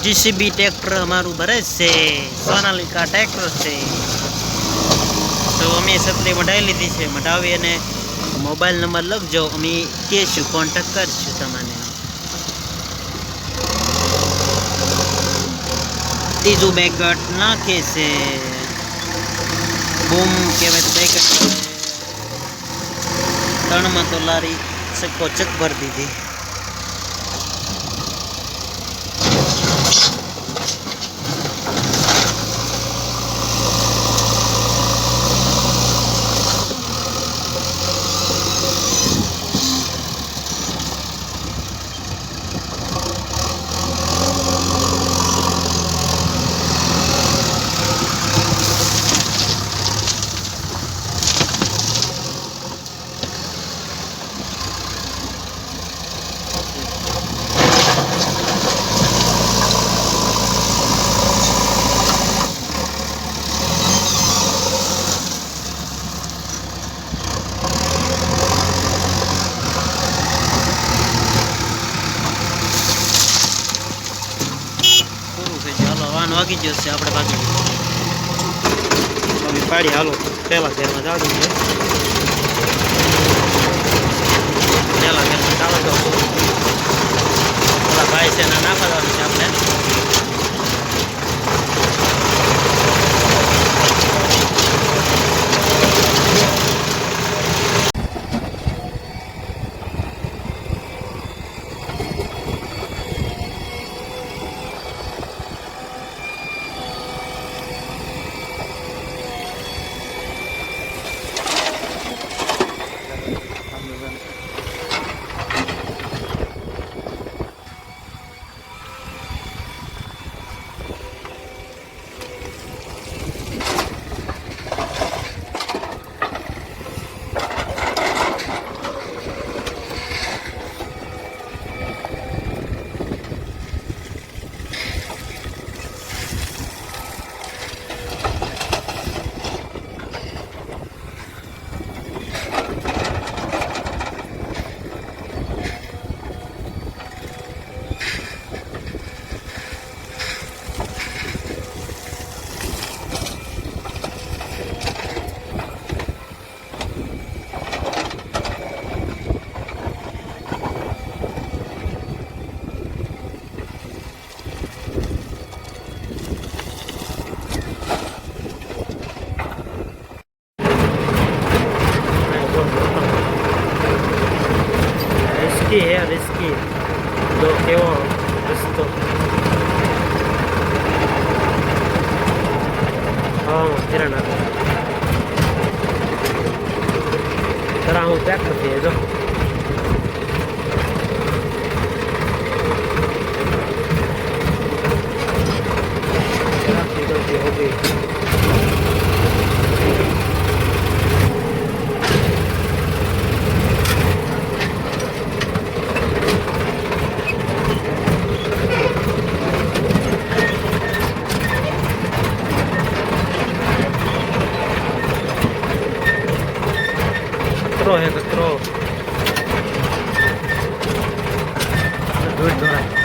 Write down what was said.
GCB tractor अमरु भरे से Sonalika tractor से तो अमे छतरी मढ़ाई लीधी है। मढ़ावी अने मोबाइल नंबर लखजो, अमे कहीशुं कॉन्टेक्ट करशुं तमने। तीजू बेकट नाखे से बूम कहेवाय तो बेकट तण में तो लारी चक भर दीधी। वागी जो से આપણે ભાગી તમે પાડી હાલો પહેલા ઘરમાં જાવ છે પહેલા ઘરમાં ચાલો તો ઓલા ભાઈ છે ના પાડવાનું છે આપણે है रिस्की जो केवो रस्तो हाँ किरण तरह हूँ पैक करती है जो हो गई है कचरो दूर दूर